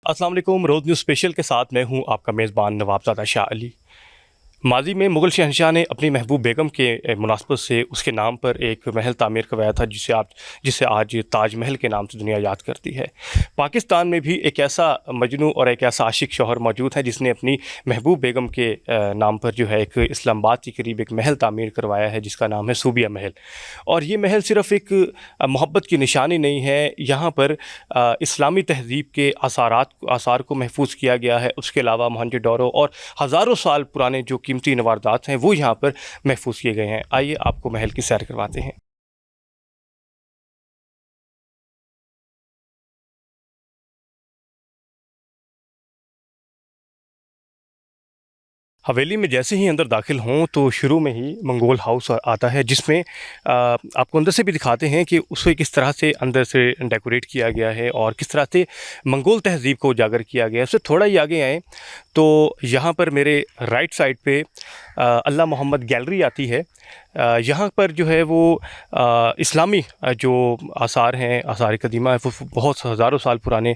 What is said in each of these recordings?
अस्सलाम वालेकुम। रोज़ news special के साथ मैं हूं आपका मेज़बान नवाबज़ादा शाह अली। माजी में मुग़ल शहंशाह ने अपनी महबूब बेगम के मुनासबत से उसके नाम पर एक महल तामीर करवाया था जिसे आज ताज महल के नाम से दुनिया याद करती है। पाकिस्तान में भी एक ऐसा मजनू और एक ऐसा आशिक शौहर मौजूद है जिसने अपनी महबूब बेगम के नाम पर जो है एक इस्लामाबाद के करीब एक महल तामीर करवाया है जिसका नाम है सूबिया महल। और ये महल सिर्फ़ एक मोहब्बत की निशानी नहीं है, यहाँ पर इस्लामी तहज़ीब के आसार को महफूज किया गया है। उसके अलावा मोहनजोदड़ो और हज़ारों साल पुराने जो कीमती नवारदात हैं वो यहाँ पर महफूज किए गए हैं। आइए आपको महल की सैर करवाते हैं। हवेली में जैसे ही अंदर दाखिल हों तो शुरू में ही मंगोल हाउस आता है, जिसमें आपको अंदर से भी दिखाते हैं कि उसे किस तरह से अंदर से डेकोरेट किया गया है और किस तरह से मंगोल तहज़ीब को उजागर किया गया है। उससे थोड़ा ही आगे आएँ तो यहाँ पर मेरे राइट साइड पे अल्लाह मोहम्मद गैलरी आती है। यहाँ पर जो है वो इस्लामी जो आसार हैं, आसार कदीमा है, वो बहुत हज़ारों साल पुराने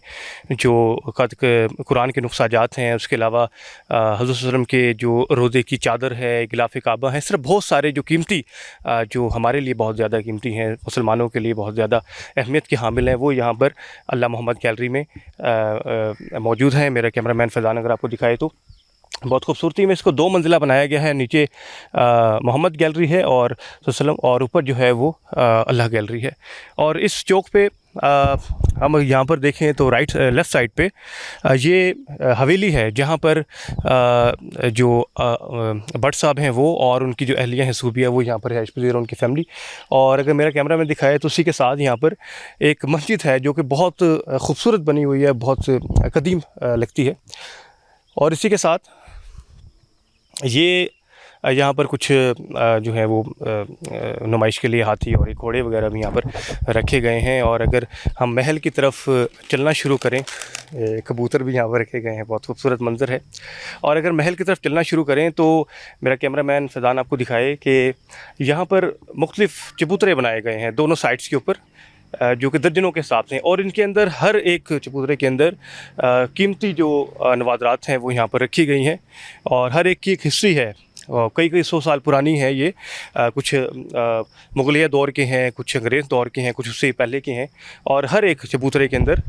जो कुरान के नुक्साजात हैं, उसके अलावा हज़रत सल्लल्लाहु अलैहि वसल्लम के जो रोज़े की चादर है, गिलाफ़ काबा है, सिर्फ बहुत सारे जो कीमती जो हमारे लिए बहुत ज़्यादा कीमती हैं, मुसलमानों के लिए बहुत ज़्यादा अहमियत के हामिल हैं, वो यहाँ पर अल्लाह मोहम्मद गैलरी में मौजूद हैं। मेरा कैमरामैन फैज़ान अगर आपको दिखाए तो बहुत खूबसूरती में इसको 2 मंजिला बनाया गया है। नीचे मोहम्मद गैलरी है और वसल्लम, और ऊपर जो है वो अल्लाह गैलरी है। और इस चौक पे हम यहाँ पर देखें तो लेफ़्ट साइड पे ये हवेली है जहाँ पर जो भट्ट साहब हैं वो और उनकी जो अहलिया हैं सूबिया, वो यहाँ पर रिहाइश पज़ीर है, उनकी फ़ैमिली। और अगर मेरा कैमरा में दिखाए तो उसी के साथ यहाँ पर एक मस्जिद है जो कि बहुत खूबसूरत बनी हुई है, बहुत कदीम लगती है। और इसी के साथ ये यहाँ पर कुछ जो है वो नुमाइश के लिए हाथी और घोड़े वगैरह भी यहाँ पर रखे गए हैं। और अगर हम महल की तरफ चलना शुरू करें, कबूतर भी यहाँ पर रखे गए हैं, बहुत खूबसूरत मंज़र है। और अगर महल की तरफ चलना शुरू करें तो मेरा कैमरामैन फैज़ान आपको दिखाए कि यहाँ पर मुख्तलिफ़ चबूतरे बनाए गए हैं दोनों साइड्स के ऊपर, जो कि दर्जनों के हिसाब से, और इनके अंदर हर एक चबूतरे के अंदर कीमती जो नवादरात हैं वो यहाँ पर रखी गई हैं। और हर एक की एक हिस्ट्री है, कई 100 साल पुरानी है ये। कुछ मुगलिया दौर के हैं, कुछ अंग्रेज़ दौर के हैं, कुछ उससे पहले के हैं, और हर एक चबूतरे के अंदर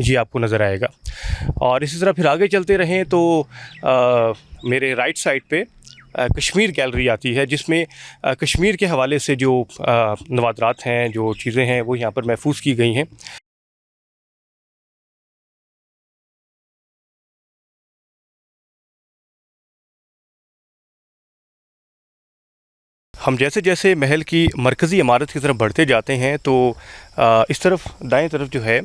ये आपको नज़र आएगा। और इसी तरह फिर आगे चलते रहें तो मेरे राइट साइड पे कश्मीर गैलरी आती है, जिसमें कश्मीर के हवाले से जो नवादरात हैं, जो चीज़ें हैं, वो यहाँ पर महफूज की गई हैं। हम जैसे जैसे महल की मरकज़ी इमारत की तरफ बढ़ते जाते हैं तो इस तरफ दाएं तरफ जो है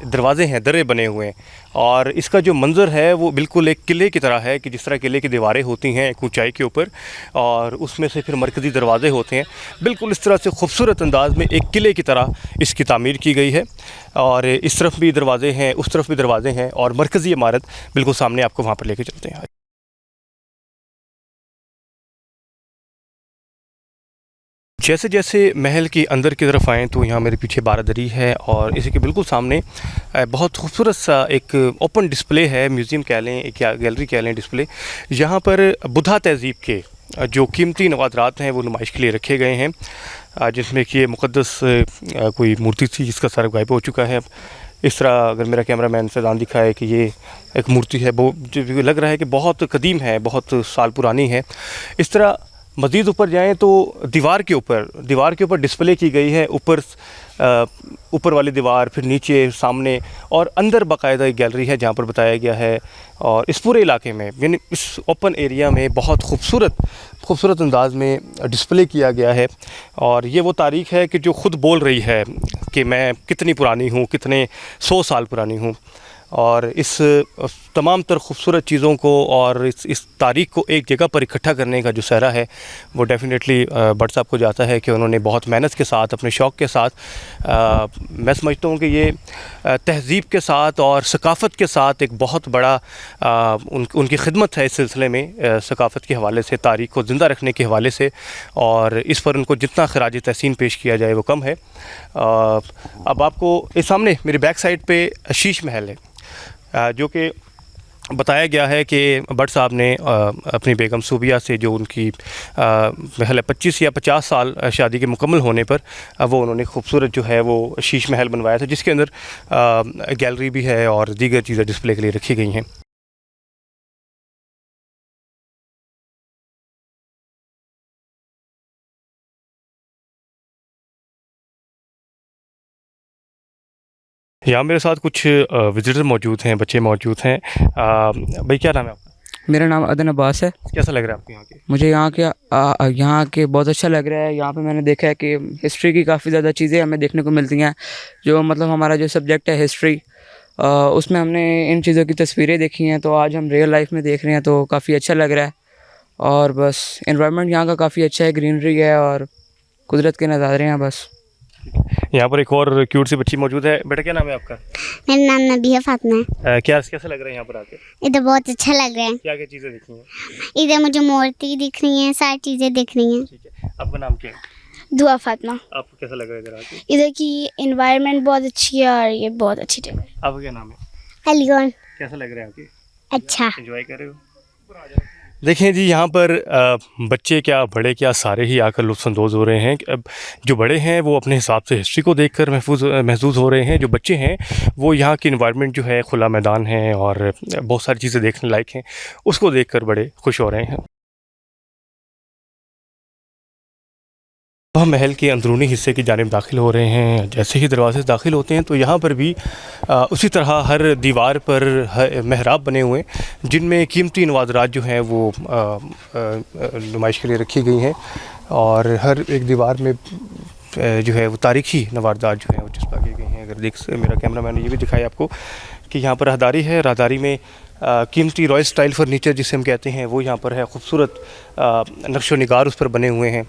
दरवाज़े हैं, दर्रे बने हुए हैं, और इसका जो मंज़र है वो बिल्कुल एक किले की तरह है कि जिस तरह किले की दीवारें होती हैं एक ऊंचाई के ऊपर, और उसमें से फिर मरकज़ी दरवाज़े होते हैं। बिल्कुल इस तरह से खूबसूरत अंदाज़ में एक किले की तरह इसकी तामीर की गई है। और इस तरफ भी दरवाज़े हैं, उस तरफ भी दरवाज़े हैं, और मरकज़ी इमारत बिल्कुल सामने, आपको वहाँ पर लेके चलते हैं। जैसे जैसे महल के अंदर की तरफ आएँ तो यहाँ मेरे पीछे बारादरी है, और इसी के बिल्कुल सामने बहुत खूबसूरत सा एक ओपन डिस्प्ले है, म्यूज़ियम कह लें या गैलरी कह लें, डिस्प्ले। यहाँ पर बुद्धा तहज़ीब के जो कीमती नवादरात हैं वो नुमाइश के लिए रखे गए हैं, जिसमें कि ये मुक़द्दस कोई मूर्ति थी जिसका सर गायब हो चुका है। इस तरह अगर मेरा कैमरामैन फैज़ान दिखाए कि ये एक मूर्ति है, वो जो लग रहा है कि बहुत कदीम है, बहुत साल पुरानी है। इस तरह मज़ीद ऊपर जाएँ तो दीवार के ऊपर डिस्प्ले की गई है, ऊपर वाली दीवार, फिर नीचे, सामने, और अंदर बाकायदा एक गैलरी है जहाँ पर बताया गया है। और इस पूरे इलाके में, यानी इस ओपन एरिया में बहुत खूबसूरत अंदाज़ में डिस्प्ले किया गया है। और ये वो तारीख़ है कि जो ख़ुद बोल रही है कि मैं कितनी पुरानी हूँ, कितने 100 साल पुरानी हूँ। और इस तमाम तर ख़ूबसूरत चीज़ों को और इस तारीख़ को एक जगह पर इकट्ठा करने का जो सहरा है वो डेफ़िनेटली भट्ट साहब को जाता है कि उन्होंने बहुत मेहनत के साथ, अपने शौक़ के साथ, मैं समझता हूँ कि ये तहज़ीब के साथ और सकाफ़त के साथ एक बहुत बड़ा उनकी खिदमत है इस सिलसिले में, सकाफ़त के हवाले से, तारीख़ को ज़िंदा रखने के हवाले से, और इस पर उनको जितना ख़राज तहसीन पेश किया जाए वो कम है। अब आपको इस सामने मेरी बैक साइड पे शीश महल है। जो कि बताया गया है कि भट्ट साहब ने अपनी बेगम सूबिया से जो उनकी महल 25 या 50 साल शादी के मुकम्मल होने पर वो उन्होंने खूबसूरत जो है वो शीश महल बनवाया था, जिसके अंदर गैलरी भी है और दीगर चीज़ें डिस्प्ले के लिए रखी गई हैं। यहाँ मेरे साथ कुछ विजिटर मौजूद हैं, बच्चे मौजूद हैं। भाई क्या नाम है आपका? मेरा नाम अदन अब्बास है। कैसा लग रहा है आपको यहाँ के? मुझे यहाँ के बहुत अच्छा लग रहा है। यहाँ पे मैंने देखा है कि हिस्ट्री की काफ़ी ज़्यादा चीज़ें हमें देखने को मिलती हैं। जो मतलब हमारा जो सब्जेक्ट है हिस्ट्री, उसमें हमने इन चीज़ों की तस्वीरें देखी हैं, तो आज हम रियल लाइफ में देख रहे हैं, तो काफ़ी अच्छा लग रहा है। और बस एनवायरनमेंट यहाँ का काफ़ी अच्छा है, ग्रीनरी है और कुदरत के नज़ारे हैं बस। यहाँ पर एक और क्यूट सी बच्ची मौजूद है। बेटा क्या नाम है आपका? मेरा नाम नबिया फातिमा है। क्या कैसा लग रहा है यहाँ पर आके? इधर बहुत अच्छा लग रहा है। क्या क्या चीज़ें दिखी हैं? इधर मुझे मूर्ति दिख रही हैं, सारी चीज़ें दिख रही हैं। ठीक है, आपका नाम क्या है? दुआ फातिमा। आपको कैसा लग रहा है इधर आके? इधर की एनवायरनमेंट बहुत अच्छी है और ये बहुत अच्छी जगह है। आपका क्या नाम है? अलीगढ़। कैसा लग रहा है आके? अच्छा। एंजॉय कर रहे हो? देखें जी, यहाँ पर बच्चे क्या बड़े क्या सारे ही आकर लुत्फ़अंदोज़ हो रहे हैं। अब जो बड़े हैं वो अपने हिसाब से हिस्ट्री को देखकर महसूस हो रहे हैं। जो बच्चे हैं वो यहाँ की एनवायरनमेंट जो है, खुला मैदान है और बहुत सारी चीज़ें देखने लायक हैं, उसको देखकर बड़े खुश हो रहे हैं। हम महल के अंदरूनी हिस्से की जानिब दाखिल हो रहे हैं। जैसे ही दरवाजे से दाखिल होते हैं तो यहाँ पर भी उसी तरह हर दीवार पर मेहराब बने हुए हैं, जिनमें कीमती नवाज़रात जो हैं वो नुमाइश के लिए रखी गई हैं। और हर एक दीवार में जो है वो तारीख़ी नवाज़रात जो हैं वो चिपका की गई हैं। अगर मेरा कैमरा मैन ने ये भी दिखाया आपको कि यहाँ पर राहदारी है। राहदारी में कीमती रॉयल स्टाइल फर्नीचर जिसे हम कहते हैं वो यहाँ पर है। खूबसूरत नक्शो निगार उस पर बने हुए हैं।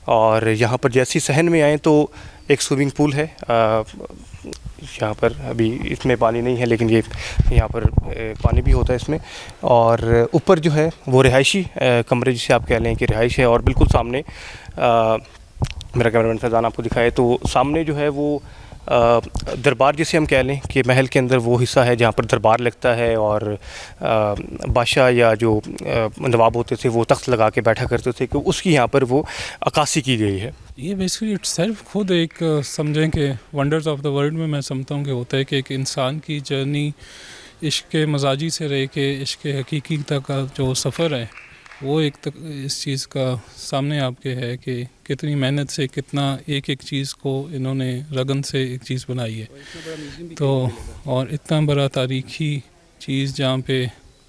और यहाँ पर जैसे ही सहन में आएँ तो एक स्विमिंग पूल है। यहाँ पर अभी इसमें पानी नहीं है, लेकिन ये यहाँ पर पानी भी होता है इसमें। और ऊपर जो है वो रिहायशी कमरे जिसे आप कह लें कि रिहाइश है। और बिल्कुल सामने मेरा कैमरामैन फैज़ान आपको दिखाए तो सामने जो है वो दरबार जिसे हम कह लें कि महल के अंदर वो हिस्सा है जहाँ पर दरबार लगता है और बादशाह या जो नवाब होते थे वो तख्त लगा के बैठा करते थे, कि उसकी यहाँ पर वो अक्कासी की गई है। ये बेसिकली इट्सेल्फ खुद एक समझें कि वंडर्स ऑफ द वर्ल्ड में मैं समझता हूँ कि होता है कि एक इंसान की जर्नी इश्क मजाजी से रह के इश्क हकीकी तक का जो सफ़र है वो एक तक इस चीज़ का सामने आपके है कि कितनी मेहनत से कितना एक एक चीज़ को इन्होंने लगन से एक चीज़ बनाई है। तो और इतना बड़ा तारीख़ी चीज़ जहाँ पे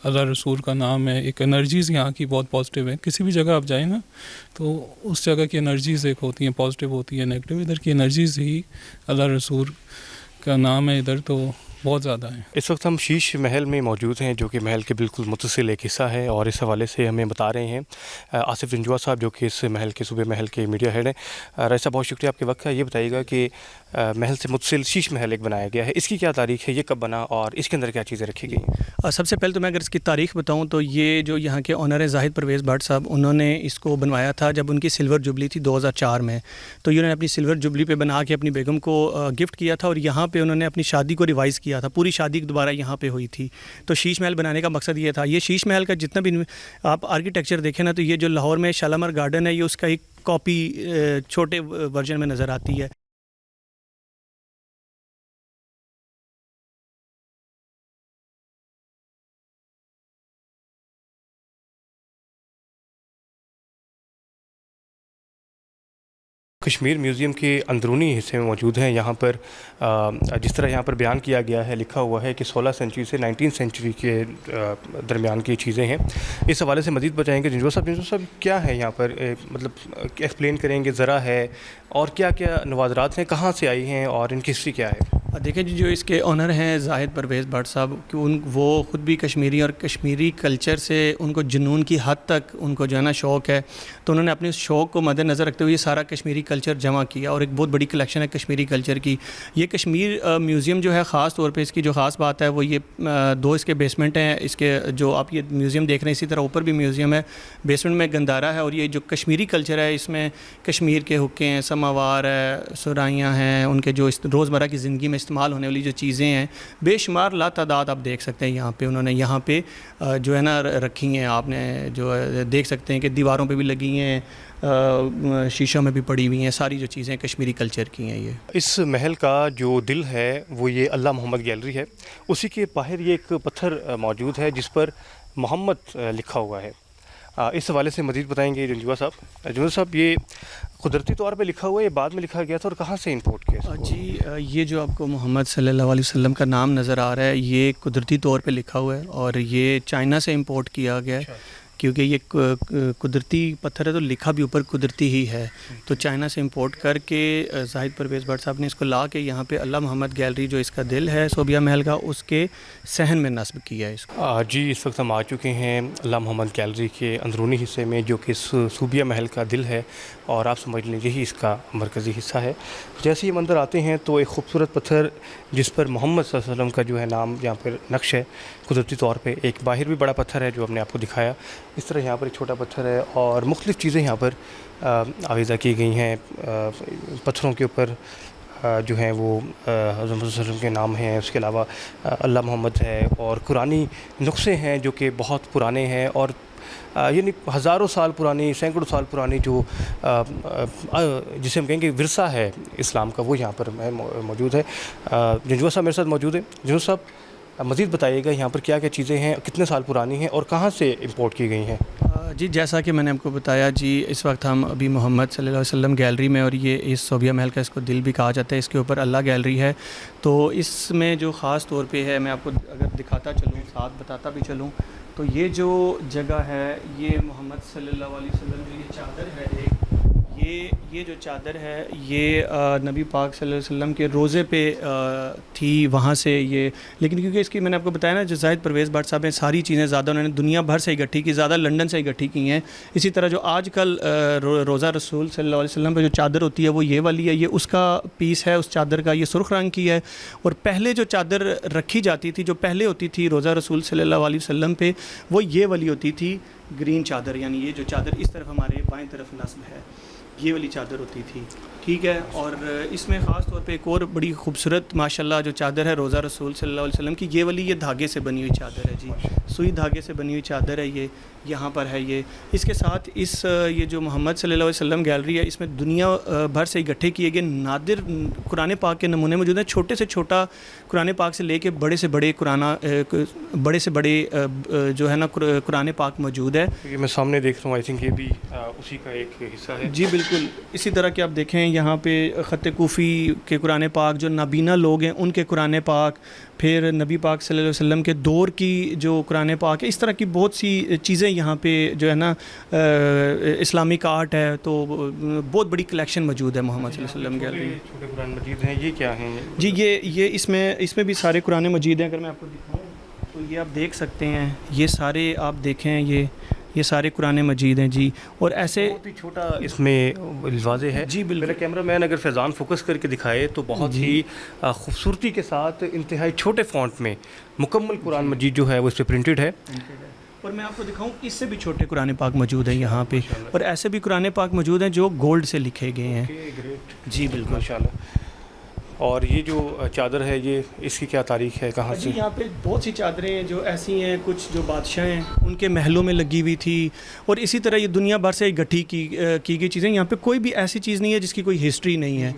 अल्लाह रसूल का नाम है, एक एनर्जीज़ यहाँ की बहुत पॉजिटिव है। किसी भी जगह आप जाएँ ना तो उस जगह की एनर्जीज़ एक होती हैं, पॉजिटिव होती है, नेगेटिव। इधर की एनर्जीज़ ही अल्लाह रसूल का नाम है इधर, तो बहुत ज़्यादा है। इस वक्त हम शीश महल में मौजूद हैं, जो कि महल के बिल्कुल मुत्तसिल एक हिस्सा है। और इस हवाले से हमें बता रहे हैं आसिफ जंजुआ साहब, जो कि इस महल के सूबे महल के मीडिया हेड हैं। रईस साहब, बहुत शुक्रिया आपके वक्त का। ये बताइएगा कि महल से मुत्तसिल शीश महल एक बनाया गया है, इसकी क्या तारीख़ है, ये कब बना और इसके अंदर क्या चीज़ें रखी गई? सबसे पहले तो मैं अगर इसकी तारीख़ बताऊं तो ये जो यहाँ के ऑनर है ज़ाहिद परवेज़ भट्ट साहब, उन्होंने इसको बनवाया था जब उनकी सिल्वर जुबली थी 2004 में। तो इन्होंने अपनी सिल्वर जुबली पे बना के अपनी बेगम को गिफ्ट किया था और यहाँ पे उन्होंने अपनी शादी को रिवाइज़ किया था। पूरी शादी दोबारा यहाँ पे हुई थी। तो शीश महल बनाने का मकसद ये था। ये शीश महल का जितना भी आप आर्किटेक्चर देखें ना, तो ये जो लाहौर में शालामार गार्डन है, ये उसका एक कॉपी छोटे वर्जन में नज़र आती है। कश्मीर म्यूज़ियम के अंदरूनी हिस्से में मौजूद हैं। यहाँ पर जिस तरह यहाँ पर बयान किया गया है, लिखा हुआ है कि 16 सेंचुरी से 19 सेंचुरी के दरमियान की चीज़ें हैं। इस हवाले से मज़ीद बताएंगे जंजुआ साहब क्या है यहाँ पर, मतलब एक्सप्लेन करेंगे ज़रा है, और क्या क्या नवाज़रात हैं, कहाँ से आई हैं और इनकी हिस्ट्री क्या है? देखिए जी, जो इसके ऑनर हैं ज़ाहिद परवेज़ भट्ट साहब, कि वो ख़ुद भी कश्मीरी और कश्मीरी कल्चर से उनको जुनून की हद तक उनको जो है ना शौक़ है। तो उन्होंने अपने शौक़ को मद्देनज़र रखते हुए ये सारा कश्मीरी कल्चर जमा किया और एक बहुत बड़ी कलेक्शन है कश्मीरी कल्चर की। ये कश्मीर म्यूज़ियम जो है, ख़ास तौर पे इसकी जो ख़ास बात है वो ये दो इसके बेसमेंट हैं। इसके जो आप ये म्यूज़ियम देख रहे हैं, इसी तरह ऊपर भी म्यूज़ियम है, बेसमेंट में गंदारा है। और ये जो कश्मीरी कल्चर है, इसमें कश्मीर के हुक्के हैं, समावार है, सुराइयाँ हैं, उनके जो इस रोज़मर्रा की ज़िंदगी में इस्तेमाल होने वाली जो चीज़ें हैं बेशुमार लातादाद आप देख सकते हैं यहाँ पे उन्होंने यहाँ पे जो है ना रखी हैं। आपने जो है देख सकते हैं कि दीवारों पे भी लगी हैं, शीशों में भी पड़ी हुई हैं। सारी जो चीज़ें कश्मीरी कल्चर की हैं ये। इस महल का जो दिल है वो ये अल्लाह मोहम्मद गैलरी है। उसी के बाहर ये एक पत्थर मौजूद है जिस पर मोहम्मद लिखा हुआ है। इस हवाले से मज़ीद बताएंगे रंजुआ साहब। रंजुआ साहब, ये कुदरती तौर पे लिखा हुआ है, ये बाद में लिखा गया था और कहाँ से इंपोर्ट किया इसको? जी, ये जो आपको मोहम्मद सल्लल्लाहु अलैहि वसल्लम का नाम नज़र आ रहा है ये कुदरती तौर पे लिखा हुआ है और ये चाइना से इंपोर्ट किया गया है। क्योंकि ये कुदरती पत्थर है तो लिखा भी ऊपर कुदरती ही है। तो चाइना से इंपोर्ट करके जाहिद परवेज़ भट्ट साहब ने इसको ला के यहाँ पे अल्लाह मोहम्मद गैलरी जो इसका दिल है सोबिया महल का, उसके सहन में नस्ब किया है इसको। जी, इस वक्त हम आ चुके हैं अल्लाह मोहम्मद गैलरी के अंदरूनी हिस्से में जो कि सूबिया महल का दिल है और आप समझ लीजिए ही इसका मरकज़ी हिस्सा है। जैसे ही मंदिर आते हैं तो एक खूबसूरत पत्थर जिस पर मोहम्मद सल्लल्लाहु अलैहि वसल्लम का जो है नाम यहाँ पर नक्श है कुदरती तौर पे। एक बाहर भी बड़ा पत्थर है जो हमने आपको दिखाया। इस तरह यहाँ पर एक छोटा पत्थर है और मुख्तलिफ़ चीज़ें यहाँ पर आवेज़ा की गई हैं। पत्थरों के ऊपर जो हैं वो हज़रत सल्लल्लाहु अलैहि वसल्लम के नाम हैं। उसके अलावा अल्लाह मोहम्मद है और कुरानी नुस्खे हैं जो कि बहुत पुराने हैं और यानी हज़ारों साल पुरानी, सैकड़ों साल पुरानी जो जिसे हम कहेंगे विरसा है इस्लाम का, वो यहाँ पर मौजूद है। रंजुआ साहब मेरे साथ मौजूद है। रंजुआ साहब, मज़ीद बताइएगा यहाँ पर क्या क्या चीज़ें हैं, कितने साल पुरानी हैं और कहाँ से इंपोर्ट की गई हैं? जी, जैसा कि मैंने आपको बताया जी, इस वक्त हम अभी मोहम्मद सल्लल्लाहु अलैहि वसल्लम गैलरी में, और ये इस सोबिया महल का इसको दिल भी कहा जाता है, इसके ऊपर अल्लाह गैलरी है। तो इसमें जो ख़ास तौर पे है, मैं आपको अगर दिखाता चलूँ, साथ बताता भी चलूँ, तो ये जो जगह है ये मोहम्मद सल्लल्लाहु अलैहि वसल्लम जो ये चादर है एक, ये जो चादर है ये नबी पाक सल्लल्लाहु अलैहि वसल्लम के रोज़े पे थी, वहाँ से ये। लेकिन क्योंकि इसकी मैंने आपको बताया ना, जो जाहिद परवेज़ भट्ट साहब हैं, सारी चीज़ें ज़्यादा उन्होंने दुनिया भर से इकट्ठी की, ज़्यादा लंदन से इकट्ठी की हैं। इसी तरह जो आजकल रोज़ा रसूल सल्लल्लाहु अलैहि वसल्लम पे जो चादर होती है वो ये वाली है, ये उसका पीस है, उस चादर का, ये सुर्ख रंग की है। और पहले जो चादर रखी जाती थी, जो पहले होती थी रोज़ा रसूल सल्लल्लाहु अलैहि वसल्लम पे, वो ये वाली होती थी, ग्रीन चादर। यानी ये जो चादर इस तरफ हमारे बाएँ तरफ नस्ब है, ये वाली चादर होती थी, ठीक है। और इसमें ख़ास तौर पे एक और बड़ी खूबसूरत माशाल्लाह जो चादर है रोज़ा रसूल सल्लल्लाहु अलैहि वसल्लम की, ये वाली ये धागे से बनी हुई चादर है जी, सुई धागे से बनी हुई चादर है ये, यहाँ पर है ये। इसके साथ ये जो मोहम्मद सल्लल्लाहु अलैहि वसल्लम गैलरी है, इसमें दुनिया भर से इकट्ठे किए गए नादिर कुरान पाक के नमूने मौजूद हैं। छोटे से छोटा कुरान पाक से लेके बड़े से बड़े जो है ना कुरान पाक मौजूद है। ये मैं सामने देख रहा हूँ, आई थिंक ये भी उसी का एक हिस्सा है। जी बिल्कुल। इसी तरह के आप देखें यहाँ पे ख़त कूफ़ी के कुरान पाक, जो नाबीना लोग हैं उनके कुरान पाक, फिर नबी पाक सल्लल्लाहु अलैहि वसल्लम के दौर की जो कुरान पाक है, इस तरह की बहुत सी चीज़ें यहाँ पे जो है ना इस्लामिक आर्ट है, तो बहुत बड़ी कलेक्शन मौजूद है मोहम्मद सल्लल्लाहु अलैहि वसल्लम गैलरी में। छोटे कुरान मजीद हैं, ये क्या हैं? जी, ये इसमें भी सारे कुरान मजीद हैं। अगर मैं आपको दिखाऊँ तो ये आप देख सकते हैं, ये सारे आप देखें, ये सारे कुरान मजीद हैं जी। और ऐसे बहुत ही छोटा इसमें वाज़े है जी बिल्कुल। मेरा कैमरा मैन अगर फैज़ान फोकस करके दिखाए तो बहुत ही खूबसूरती के साथ इंतहाई छोटे फ़ॉन्ट में मुकम्मल कुरान मजीद जो है वो इस पर प्रिंटेड है। और मैं आपको दिखाऊं, इससे भी छोटे कुरान पाक मौजूद हैं यहाँ पे, और ऐसे भी कुरान पाक मौजूद हैं जो गोल्ड से लिखे गए हैं। जी बिल्कुल, माशाल्लाह। और ये जो चादर है, ये इसकी क्या तारीख़ है, कहाँ से? यहाँ पे बहुत सी चादरें जो ऐसी हैं, कुछ जो बादशाह हैं उनके महलों में लगी हुई थी, और इसी तरह ये दुनिया भर से इकट्ठी की गई चीज़ें। यहाँ पे कोई भी ऐसी चीज़ नहीं है जिसकी कोई हिस्ट्री नहीं है।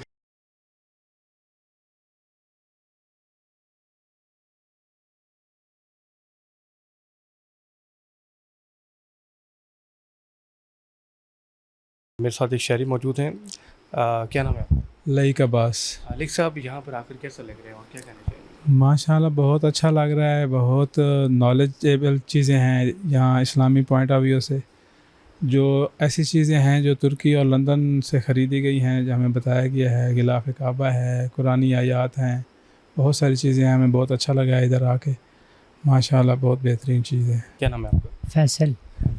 मेरे साथ एक शहरी मौजूद हैं। क्या नाम है आपका? लईक अब्बास। अलीक साहब, यहाँ पर आकर कैसा लग रहा है और क्या कहना चाहिए? माशाल्लाह बहुत अच्छा लग रहा है, बहुत नॉलेजेबल चीज़ें हैं यहाँ इस्लामी पॉइंट ऑफ व्यू से। जो ऐसी चीज़ें हैं जो तुर्की और लंदन से ख़रीदी गई हैं, जो हमें बताया गया है, गिलाफ़ काबा है, कुरानी आयात हैं, बहुत सारी चीज़ें हैं। हमें बहुत अच्छा लगा है इधर आके, माशाल्लाह बहुत बेहतरीन चीज़ है। क्या नाम है आपका? फैसल।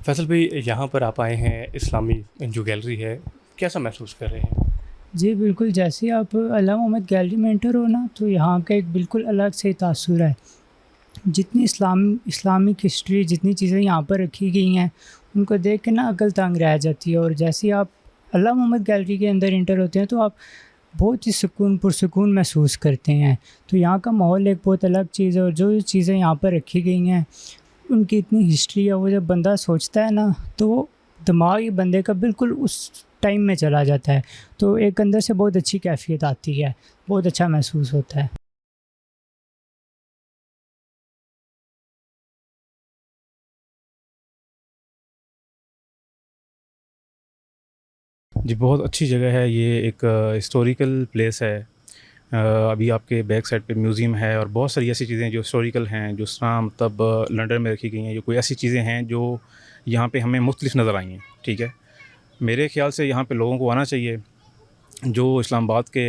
फैसल भाई, यहाँ पर आप आए हैं, इस्लामी जो गैलरी है, कैसा महसूस कर रहे हैं? जी बिल्कुल, जैसे आप अल्लाह मोहम्मद गैलरी में एंटर हो ना, तो यहाँ का एक बिल्कुल अलग से तासुर है। जितनी इस्लामिक हिस्ट्री, जितनी चीज़ें यहाँ पर रखी गई हैं, उनको देख के ना अकल तंग रह जाती है। और जैसे आप अल्लाह मोहम्मद गैलरी के अंदर एंटर होते हैं तो आप बहुत ही सुकून पुरसुकून महसूस करते हैं। तो यहाँ का माहौल एक बहुत अलग चीज़ है, और जो चीज़ें यहाँ पर रखी गई हैं उनकी इतनी हिस्ट्री है, वो जब बंदा सोचता है ना तो दिमाग ही बंदे का बिल्कुल उस टाइम में चला जाता है। तो एक अंदर से बहुत अच्छी कैफियत आती है, बहुत अच्छा महसूस होता है। जी, बहुत अच्छी जगह है ये। एक हिस्टोरिकल प्लेस है। अभी आपके बैक साइड पे म्यूज़ियम है और बहुत सारी ऐसी चीज़ें जो हिस्टोरिकल हैं, जो इस्लाम तब लंदन में रखी गई हैं, जो कोई ऐसी चीज़ें हैं जो यहाँ पे हमें मुख्तलिफ नज़र आई हैं। ठीक है, मेरे ख़्याल से यहाँ पे लोगों को आना चाहिए। जो इस्लामाबाद के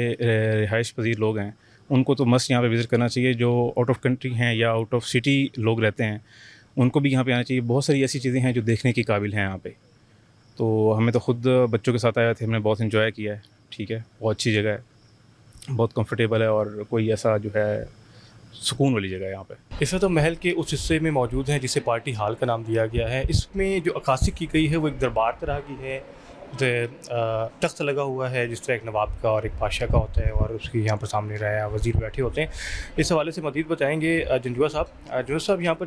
रिहाइश पज़ीर लोग हैं उनको तो मस्ट यहाँ पे विज़िट करना चाहिए। जो आउट ऑफ कंट्री हैं या आउट ऑफ सिटी लोग रहते हैं उनको भी यहाँ पे आना चाहिए। बहुत सारी ऐसी चीज़ें हैं जो देखने की काबिल हैं यहाँ पे। तो हमें तो ख़ुद बच्चों के साथ आए थे, हमने बहुत इन्जॉय किया है। ठीक है, बहुत अच्छी जगह है, बहुत कंफर्टेबल है और कोई ऐसा जो है सुकून वाली जगह है यहाँ पे। इस तो महल के उस हिस्से में मौजूद हैं जिसे पार्टी हॉल का नाम दिया गया है। इसमें जो अक्कासी की गई है वो एक दरबार तरह की है। तख्त लगा हुआ है जिस तरह एक नवाब का और एक बादशाह का होता है, और उसकी यहाँ पर सामने रहा वज़ीर बैठे होते हैं। इस हवाले से मज़ीद बताएंगे जंजुआ साहब। जंजुआ साहब, यहाँ पर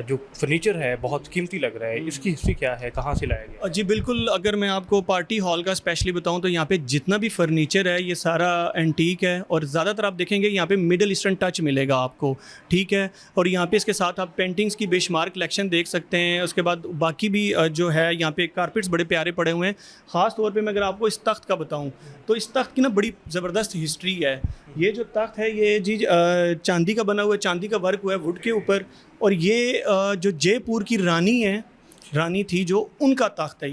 जो फर्नीचर है बहुत कीमती लग रहा है, इसकी हिस्ट्री क्या है, कहाँ से लाया गया? जी बिल्कुल, अगर मैं आपको पार्टी हॉल का स्पेशली बताऊं तो यहाँ पे जितना भी फर्नीचर है ये सारा एंटीक है, और ज़्यादातर आप देखेंगे यहाँ पे मिडल ईस्टर्न टच मिलेगा आपको। ठीक है, और यहाँ पे इसके साथ आप पेंटिंग्स की बेशुमार कलेक्शन देख सकते हैं। उसके बाद बाकी भी जो है यहाँ पे कारपेट्स बड़े प्यारे पड़े हुए हैं। ख़ास तौर पर मैं अगर आपको इस तख्त का बताऊँ तो इस तख्त की ना बड़ी ज़बरदस्त हिस्ट्री है। ये जो तख्त है ये जी चांदी का बना हुआ है, चांदी का वर्क हुआ है वुड के ऊपर। और ये जो जयपुर की रानी थी जो, उनका तख्त है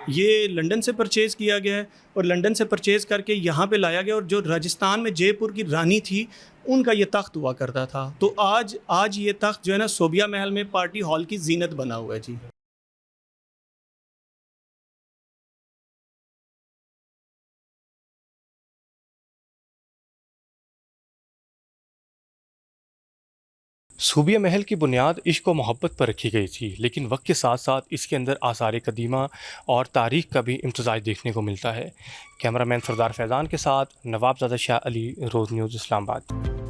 ये लंदन से परचेज़ किया गया है, और लंदन से परचेज़ करके यहाँ पे लाया गया। और जो राजस्थान में जयपुर की रानी थी उनका ये तख्त हुआ करता था। तो आज ये तख्त जो है ना सोबिया महल में पार्टी हॉल की जीनत बना हुआ है जी। सूबिया महल की बुनियाद इश्क व मोहब्बत पर रखी गई थी, लेकिन वक्त के साथ साथ इसके अंदर आसार कदीमा और तारीख़ का भी इम्तज़ाज देखने को मिलता है। कैमरामैन सरदार फैज़ान के साथ नवाबज़ादा शाह अली, रोज़ न्यूज़, इस्लामाबाद।